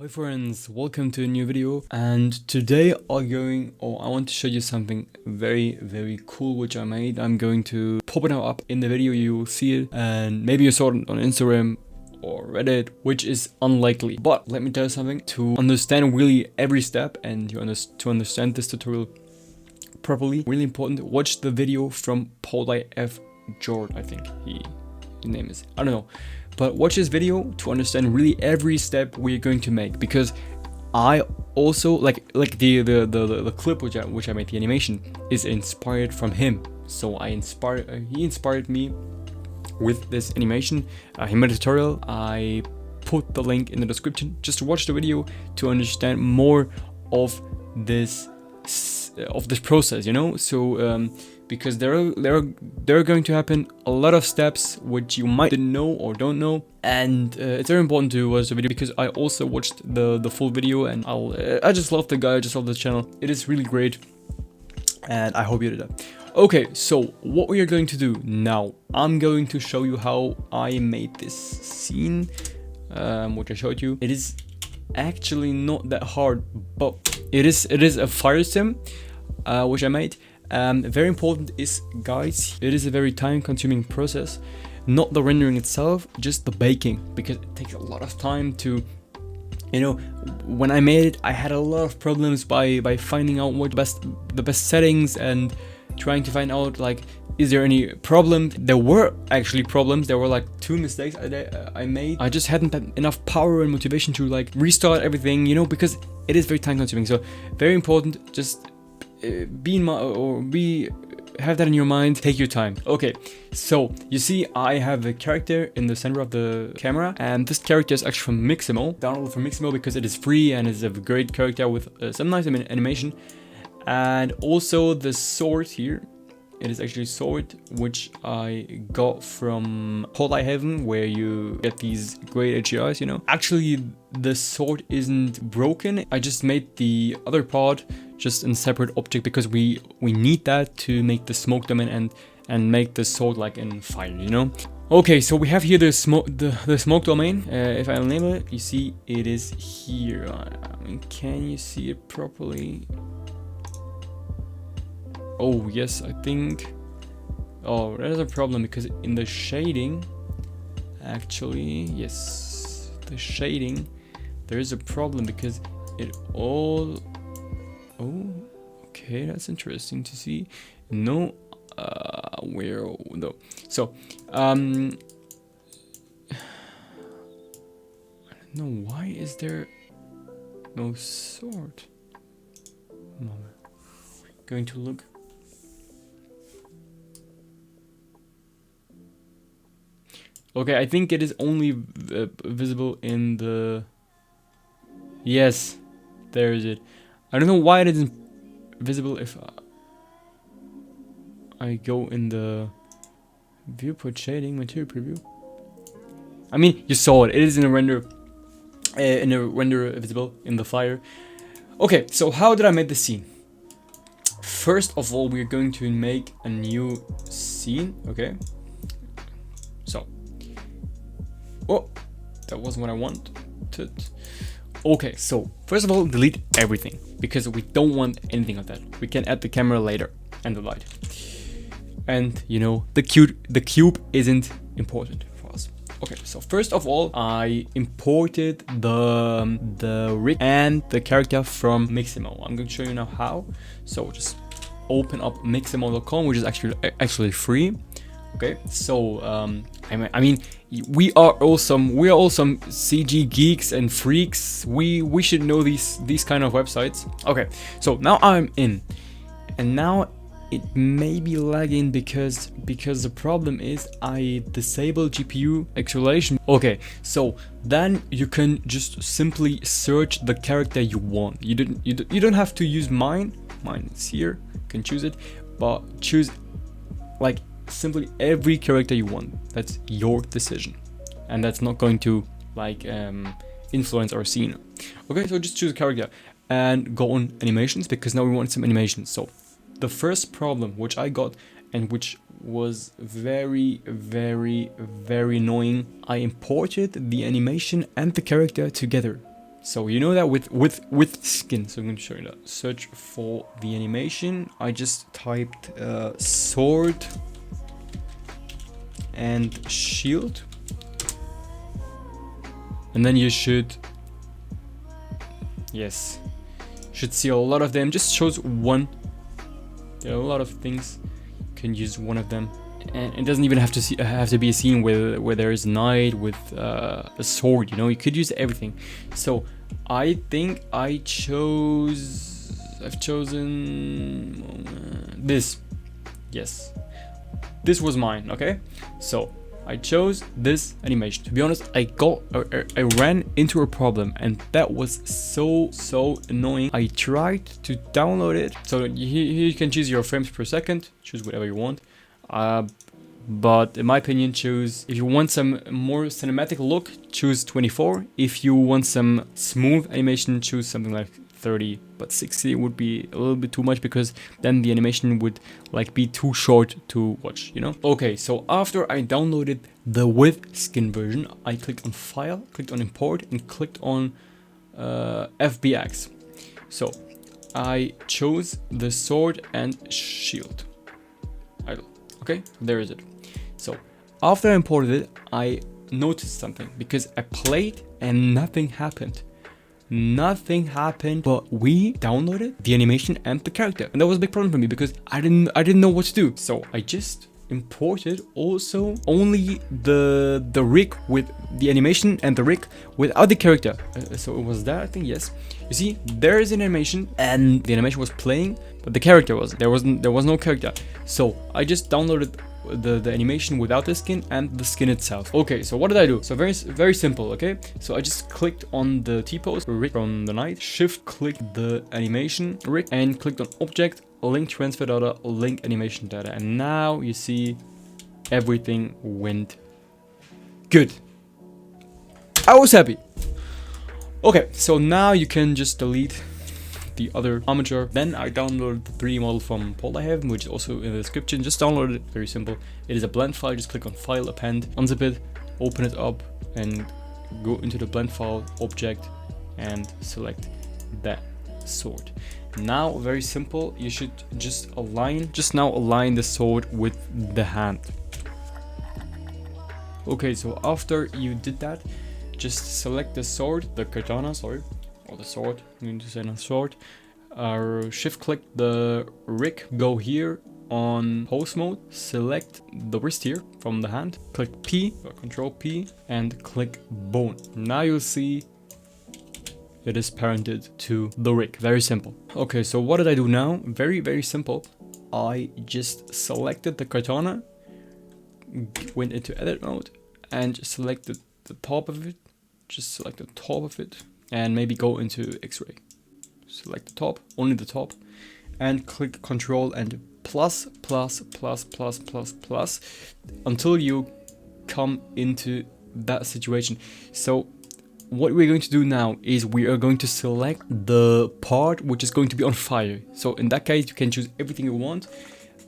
Hi friends, welcome to a new video, and today I want to show you something very cool which I made. I'm going to pop it up in the video, you will see it, and maybe you saw it on Instagram or Reddit, which is unlikely. But let me tell you something, to understand really every step and to understand this tutorial properly, really important, watch the video from Pauli F. Jord, I think his name is, I don't know. But watch this video to understand really every step we're going to make, because I also like the clip which I made, the animation is inspired from him. So he inspired me with this animation. He made a tutorial. I put the link in the description just to watch the video to understand more of this process, you know. So because there are going to happen a lot of steps which you might know or don't know, and it's very important to watch the video, because I also watched the full video, and I just love the guy, I just love the channel. It is really great, and I hope you did that. Okay, so what we are going to do now, I'm going to show you how I made this scene, which I showed you. It is actually not that hard, but it is a fire sim which I made. Very important is, guys, it is a very time-consuming process, not the rendering itself, just the baking, because it takes a lot of time to, you know. When I made it, I had a lot of problems by finding out what the best settings, and trying to find out, like, is there any problem. There were actually problems. There were like 2 mistakes I made. I just hadn't had enough power and motivation to like restart everything, you know, because it is very time-consuming. So very important, just have that in your mind, take your time. Okay, so you see I have a character in the center of the camera, and this character is actually from Mixamo. Download from Mixamo because it is free and is a great character with some nice animation. And also the sword here, it is actually a sword which I got from Holy Heaven, where you get these great HEIs, you know. Actually, the sword isn't broken. I just made the other part just in separate object, because we need that to make the smoke domain and make the sword like in fire, you know. Okay, so we have here the smoke domain. If I enable it, you see it is here. I mean, can you see it properly? Oh yes, I think. Oh, that is a problem, because in the shading, actually, yes, the shading, there is a problem, because it all. Oh, okay, that's interesting to see. No, where no. So, I don't know, why is there no sword? Moment. Going to look. Okay, I think it is only visible in the. Yes, there is it. I don't know why it isn't visible if I go in the viewport shading material preview. I mean, you saw it. It is in a render visible in the flyer. Okay, so how did I make the scene? First of all, we're going to make a new scene. Okay. So. Oh, that wasn't what I wanted. Okay, so first of all, delete everything, because we don't want anything of that. We can add the camera later and the light. And you know, the cube isn't important for us. Okay, so first of all, I imported the rig and the character from Mixamo. I'm going to show you now how. So just open up mixamo.com, which is actually free. Okay, so I mean, we are all some CG geeks and freaks. We should know these kind of websites. Okay, so now I'm in, and now it may be lagging because the problem is I disabled GPU acceleration. Okay, so then you can just simply search the character you want. You don't have to use mine. Mine is here. You can choose it, but choose like simply every character you want. That's your decision, and that's not going to like influence our scene. Okay, so just choose a character and go on animations, because now we want some animations. So the first problem which I got, and which was very annoying, I imported the animation and the character together. So you know that with skin. So I'm going to show you that. Search for the animation. I just typed sword and shield, and then you should should see a lot of them. Just shows one. There are a lot of things. You can use one of them, and it doesn't even have to be a scene where there is a knight with a sword. You know, you could use everything. So I think I've chosen this. Yes, this was mine. Okay, so I chose this animation. To be honest, I ran into a problem, and that was so annoying. I tried to download it. So here you can choose your frames per second, choose whatever you want. But in my opinion, choose, if you want some more cinematic look, choose 24. If you want some smooth animation, choose something like 30, but 60 would be a little bit too much, because then the animation would like be too short to watch, you know? Okay, so after I downloaded the with skin version, I clicked on file, clicked on import, and clicked on FBX. So I chose the sword and shield idle. Okay, there is it. So after I imported it, I noticed something, because I played and nothing happened. Nothing happened, but we downloaded the animation and the character, and that was a big problem for me, because I didn't know what to do. So I just imported also only the rig with the animation and the rig without the character. So it was that, I think. Yes, you see, there is an animation and the animation was playing, but the character wasn't. There was no character. So I just downloaded the animation without the skin and the skin itself. Okay, so what did I do? So very simple. Okay, so I just clicked on the T-pose rig from the night, shift clicked the animation rig, and clicked on object, link transfer data, link animation data, and now you see everything went good. I was happy. Okay, so now you can just delete the other armature. Then I downloaded the 3D model from Polterheaven, which is also in the description. Just download it, very simple. It is a blend file. Just click on file, append, unzip it, open it up, and go into the blend file, object, and select that sword. Now, very simple, you should just align the sword with the hand. Okay, so after you did that, just select the sword, the katana, sorry, or the sword, I'm going to say not sword. Shift click the rig, go here on pose mode, select the wrist here from the hand, click P, or control P, and click bone. Now you'll see it is parented to the rig. Very simple. Okay, so what did I do now? Very simple. I just selected the katana, went into edit mode, and selected the top of it. Just select the top of it, and maybe go into X-ray. Select the top, only the top, and click Control and plus until you come into that situation. So what we're going to do now is we are going to select the part which is going to be on fire. So in that case, you can choose everything you want,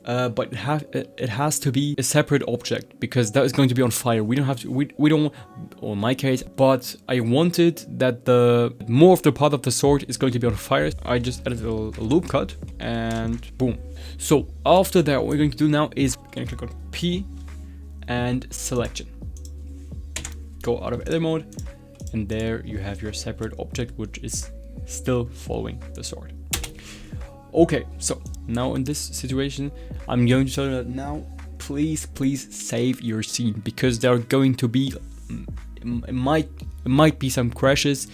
but it has to be a separate object, because that is going to be on fire. We don't have to, we don't, or in my case, but I wanted that the more of the part of the sword is going to be on fire. I just added a loop cut, and boom. So after that, what we're going to do now is we're going to click on P and selection. Go out of edit mode, and there you have your separate object, which is still following the sword. Okay, so now in this situation, I'm going to tell you that now, please save your scene, because there are going to be, it might be some crashes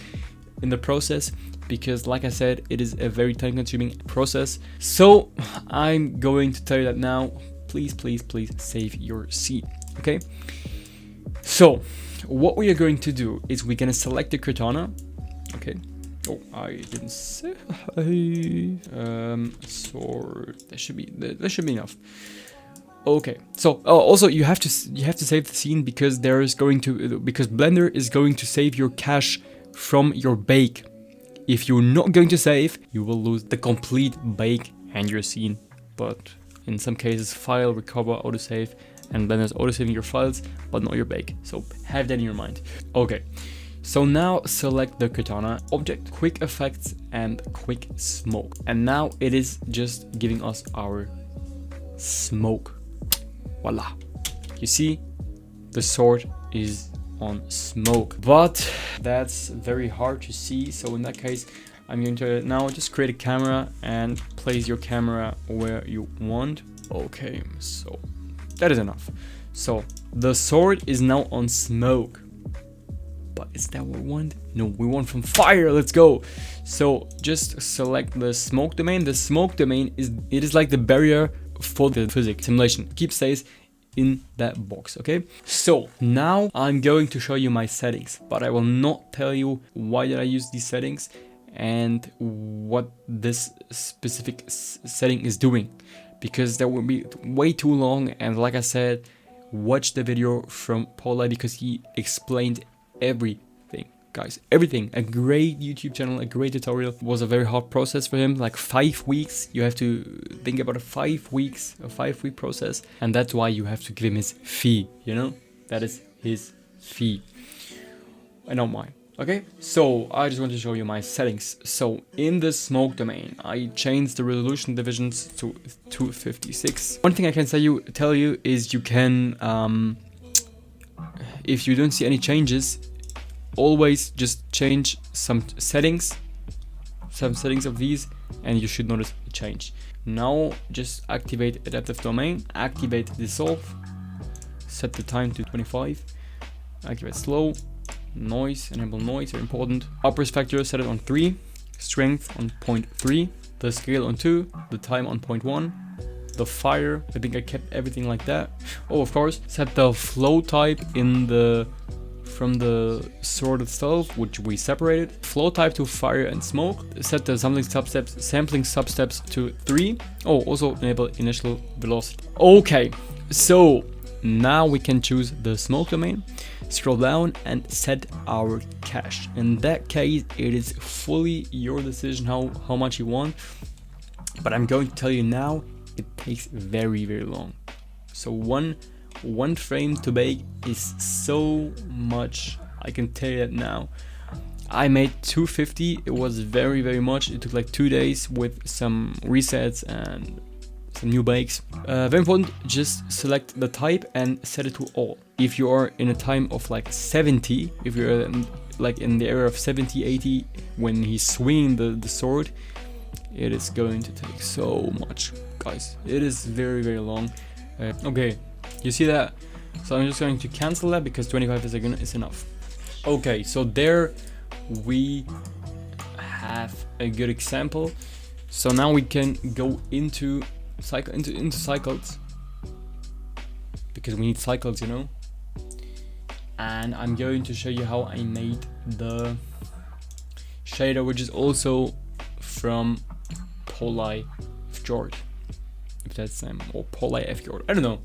in the process, because like I said, it is a very time consuming process. So I'm going to tell you that now, please save your scene. Okay, so what we are going to do is we're gonna select the katana. Okay, oh, I didn't say sword. That should be enough. Okay, so also you have to save the scene, because Blender is going to save your cache from your bake. If you're not going to save, you will lose the complete bake and your scene. But in some cases, file, recover, autosave, and Blender's autosaving your files, but not your bake. So have that in your mind. Okay, So now select the Katana object, quick effects and quick smoke. And now it is just giving us our smoke. Voila. You see, the sword is on smoke, but that's very hard to see. So in that case, I'm going to now just create a camera and place your camera where you want. Okay, so that is enough. So the sword is now on smoke, but is that what we want? No, we want from fire. Let's go. So just select the smoke domain. The smoke domain is like the barrier for the physics simulation. Keep stays in that box. Okay, so now I'm going to show you my settings, but I will not tell you why did I use these settings and what this specific setting is doing, because that would be way too long. And like I said, watch the video from Paula because he explained everything, guys, everything. A great YouTube channel, a great tutorial. It was a very hard process for him, like 5 weeks. You have to think about a 5 week process, and that's why you have to give him his fee, you know, that is his fee and not mine. Okay, so I just want to show you my settings. So in the smoke domain, I changed the resolution divisions to 256. One thing I can tell you is you can, if you don't see any changes, always just change some settings of these, and you should notice a change. Now just activate adaptive domain, activate dissolve, set the time to 25, activate slow. Noise, enable noise, very important. Upper factor, set it on 3, strength on 0.3, the scale on 2, the time on 0.1, the fire, I think I kept everything like that. Oh, of course, set the flow type from the sword itself, which we separated. Flow type to fire and smoke. Set the sampling substeps to 3. Oh, also enable initial velocity. Okay, so now we can choose the smoke domain, scroll down and set our cache. In that case, it is fully your decision how much you want, but I'm going to tell you now, it takes very, very long. So one frame to bake is so much, I can tell you that now. I made 250, it was very, very much. It took like 2 days with some resets and some new bakes. Very important, just select the type and set it to all. If you are in a time of like 70, if you're like in the area of 70, 80, when he's swinging the sword, it is going to take so much, guys. It is very, very long. Okay, you see that? So I'm just going to cancel that because 25 is enough. Okay, so there we have a good example. So now we can go into cycles, because we need cycles, you know. And I'm going to show you how I made the shader, which is also from Paula Fjord, if that's the name, or Paula Fjord, I don't know.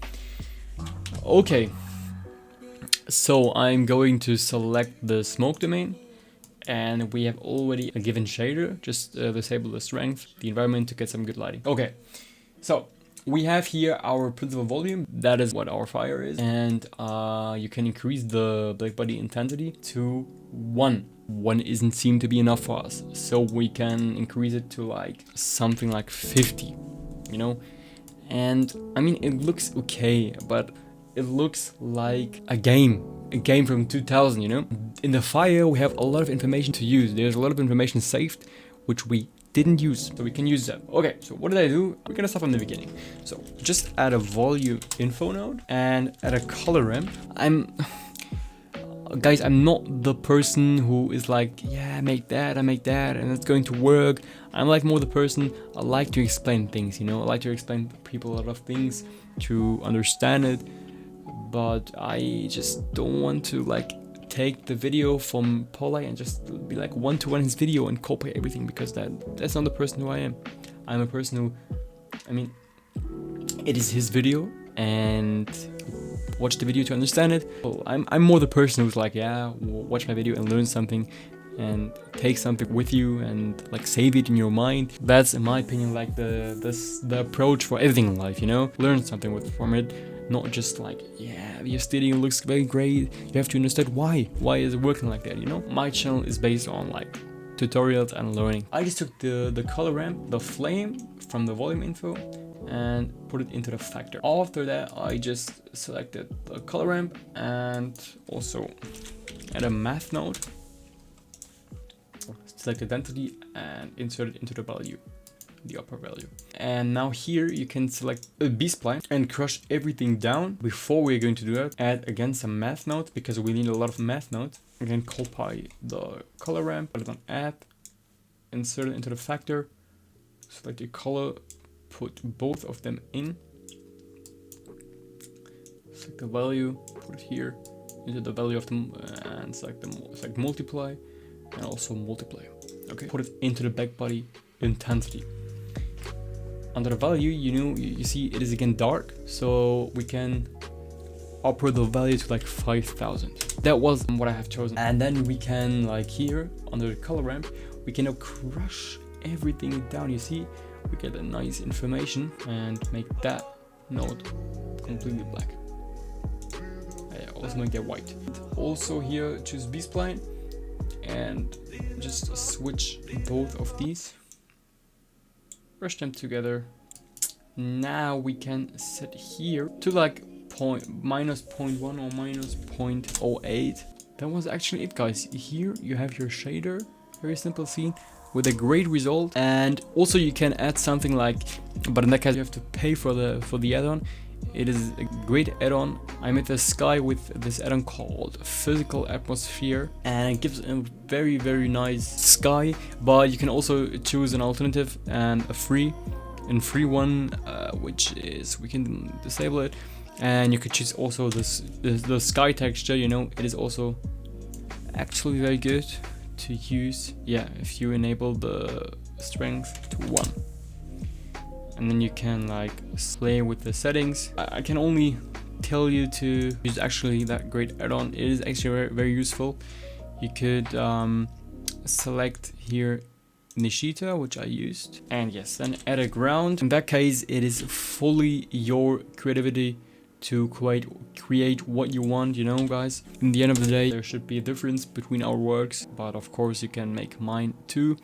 Okay, so I'm going to select the smoke domain, and we have already a given shader. Just disable the strength, the environment, to get some good lighting. Okay, so we have here our principal volume, that is what our fire is, and you can increase the black body intensity to 1. 1 isn't seem to be enough for us, so we can increase it to like something like 50, you know. And I mean, it looks okay, but it looks like a game from 2000, you know. In the fire we have a lot of information to use. There's a lot of information saved which we didn't use, so we can use that. Okay, so what did I do? We're gonna start from the beginning. So just add a volume info node and add a color ramp. Guys, I'm not the person who is like, yeah, I make that and it's going to work. I'm like more the person, I like to explain things, you know. I like to explain to people a lot of things to understand it, but I just don't want to like take the video from Paula and just be like one-to-one his video and copy everything, because that's not the person who I am. I'm a person who, I mean, it is his video and watch the video to understand it. So I'm more the person who's like, yeah, watch my video and learn something and take something with you and like save it in your mind. That's in my opinion like the approach for everything in life, you know. Learn something from it not just like, yeah, your stadium looks very great. You have to understand why is it working like that, you know? My channel is based on like tutorials and learning. I just took the color ramp, the flame from the volume info, and put it into the factor. After that, I just selected the color ramp and also add a math node, select the density and insert it into the value, the upper value. And now here you can select a B-spline and crush everything down. Before we're going to do that, add again some math nodes because we need a lot of math nodes. Again, copy the color ramp, put it on add, insert it into the factor, select your color, put both of them in, select the value, put it here into the value of them, and select multiply and also multiply. Okay, put it into the back body intensity. Under the value, you see it is again dark, so we can upper the value to like 5000. That was what I have chosen. And then we can, like here under the color ramp, we can now crush everything down. You see, we get a nice information and make that node completely black. Also make that white. Also here, choose B-spline and just switch both of these. Brush them together. Now we can set here to like minus 0.1 or minus 0.08. That was actually it, guys. Here you have your shader, very simple scene with a great result. And also you can add something like, but in that case you have to pay for the add-on. It is a great add-on. I made the sky with this add-on called Physical Atmosphere, and it gives a very, very nice sky. But you can also choose an alternative and a free one, which is, we can disable it, and you could choose also the sky texture. You know, it is also actually very good to use. Yeah, if you enable the strength to 1. And then you can like play with the settings. I can only tell you to use actually that great add-on. It is actually very, very useful. You could select here Nishita, which I used, and yes, then add a ground. In that case, it is fully your creativity to create what you want, you know, guys. In the end of the day, there should be a difference between our works, but of course you can make mine too.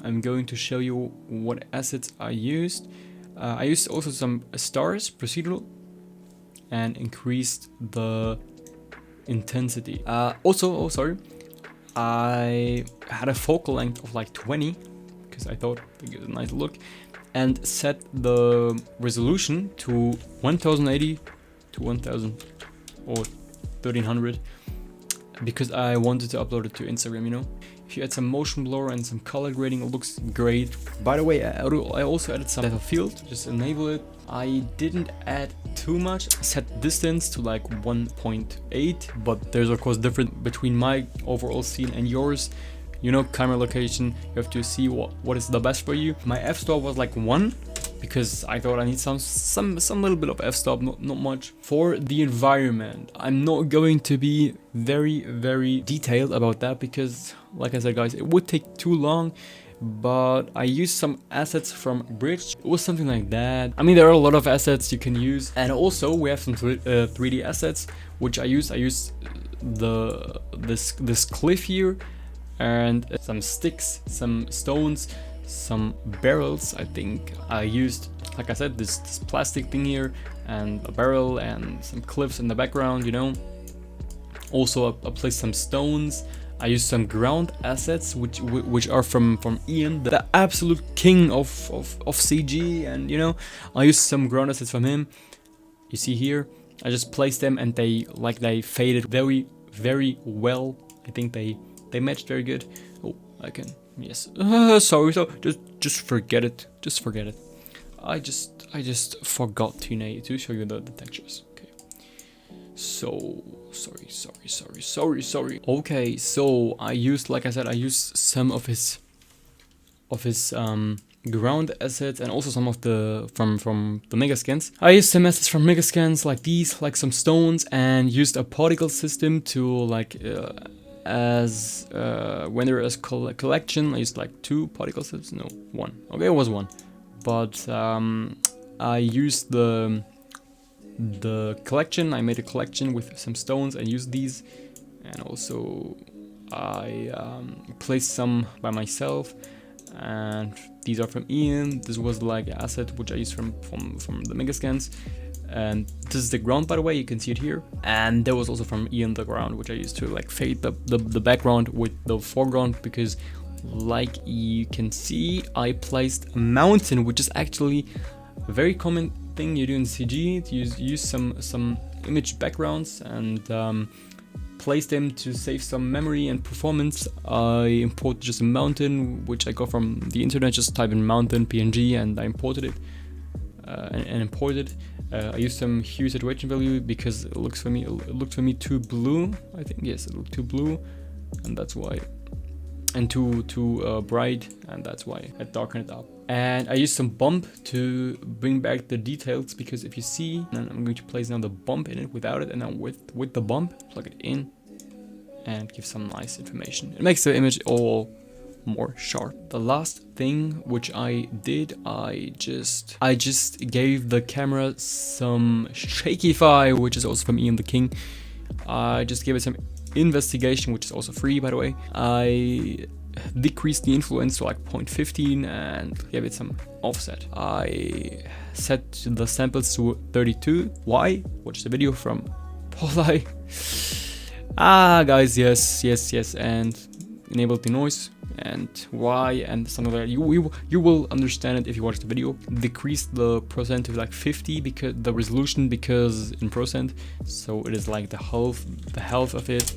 I'm going to show you what assets I used. I used also some stars, procedural, and increased the intensity. Also, I had a focal length of like 20 because I thought it gave a nice look, and set the resolution to 1080 to 1000 or 1300 because I wanted to upload it to Instagram, you know. If you add some motion blur and some color grading, it looks great. By the way, I also added some depth of field, just enable it. I didn't add too much. Set distance to like 1.8, but there's of course difference between my overall scene and yours. You know, camera location, you have to see what is the best for you. My f-stop was like 1 because I thought I need some little bit of f-stop, not much. For the environment, I'm not going to be very detailed about that because, like I said, guys, it would take too long. But I used some assets from Bridge. It was something like that. I mean, there are a lot of assets you can use, and also we have some 3D assets which I used. I used this cliff here, and some sticks, some stones, some barrels. I think I used, like I said, this plastic thing here, and a barrel, and some cliffs in the background, you know. Also I placed some stones. I used some ground assets which are from Ian, the absolute king of CG, and you know, I used some ground assets from him. You see here, I just placed them and they faded very well. I think they matched very good. Oh, I can, yes. Sorry, so just forget it. Just forget it. I just forgot to show you the textures. Okay. So sorry. Okay, so I used, like I said, I used some of his ground assets and also some of the from the mega scans. I used some assets from mega scans like these, like some stones, and used a particle system to like when there is collection. I used like 2 particle systems, no, 1. Okay, it was 1, but I used the the collection. I made a collection with some stones and used these, and also I placed some by myself, and these are from Ian. This was like an asset which I used from the mega scans, and this is the ground, by the way, you can see it here. And there was also from Ian the ground, which I used to like fade the background with the foreground, because like you can see, I placed a mountain, which is actually a very common thing you do in CG, to use some image backgrounds and place them to save some memory and performance. I imported just a mountain, which I got from the internet. Just type in mountain PNG and I imported it and imported. I used some hue saturation value because it looked for me too blue. I think, yes, it looked too blue, and that's why, and too bright, and that's why I darkened it up. And I used some bump to bring back the details, because if you see, and I'm going to place now the bump in it without it, and now with the bump, plug it in and give some nice information. It makes the image all more sharp. The last thing which I did, I just gave the camera some shakeify, which is also from Ian the King. I just gave it some investigation, which is also free, by the way. I decreased the influence to like 0.15 and gave it some offset. I set the samples to 32. Why? Watch the video from Polai. Guys, yes, and enabled the noise, and why, and something like that. You will understand it if you watch the video. Decrease the percent to like 50 because the resolution, because in percent, so it is like the half of it.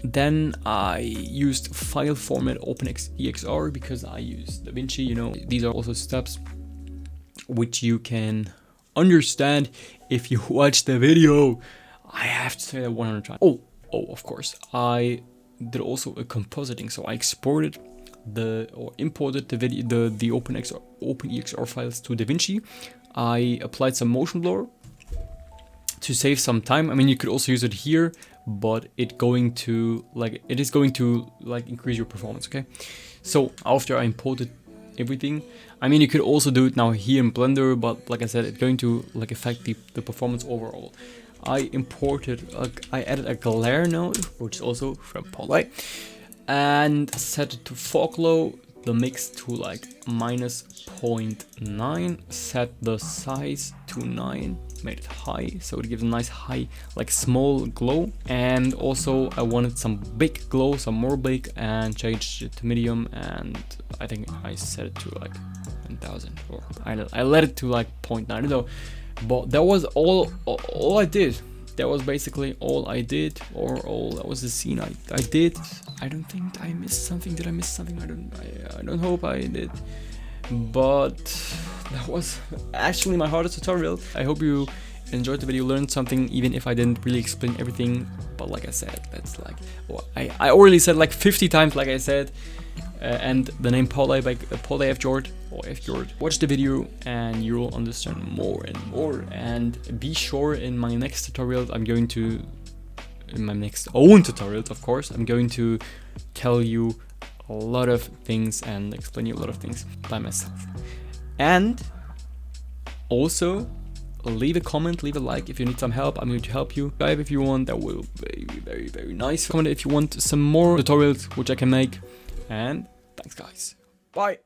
Then I used file format OpenEXR because I use DaVinci. You know, these are also steps which you can understand if you watch the video. I have to say that 100 times. Oh, of course, I did also a compositing. So I exported imported the video, the OpenEXR files to DaVinci. I applied some motion blur to save some time. I mean, you could also use it here, but it is going to increase your performance. Okay, so after I imported everything, I mean, you could also do it now here in Blender, but like I said, it's going to like affect the performance overall. I added a glare node, which is also from Polai, and set it to fog low, the mix to like -0.9, set the size to 9, made it high, so it gives a nice high, like small glow. And also I wanted some big glow, some more big, and changed it to medium, and I think I set it to like 1000, or I let it to like 0.9, I don't know. But that was all I did. That was basically all I did, that was the scene I did. I don't think I missed something. Did I miss something? I don't hope I did. But that was actually my hardest tutorial. I hope you enjoyed the video, learned something, even if I didn't really explain everything. But like I said, that's like, I already said like 50 times, like I said. And the name Polai by Polai F. Jord, or F. Jord. Watch the video and you'll understand more and more. And be sure, in my next tutorials, in my next own tutorials, of course, I'm going to tell you a lot of things and explain you a lot of things by myself. And also, leave a comment, leave a like if you need some help. I'm going to help you. Subscribe if you want, that will be very, very nice. Comment if you want some more tutorials which I can make. And thanks, guys. Bye.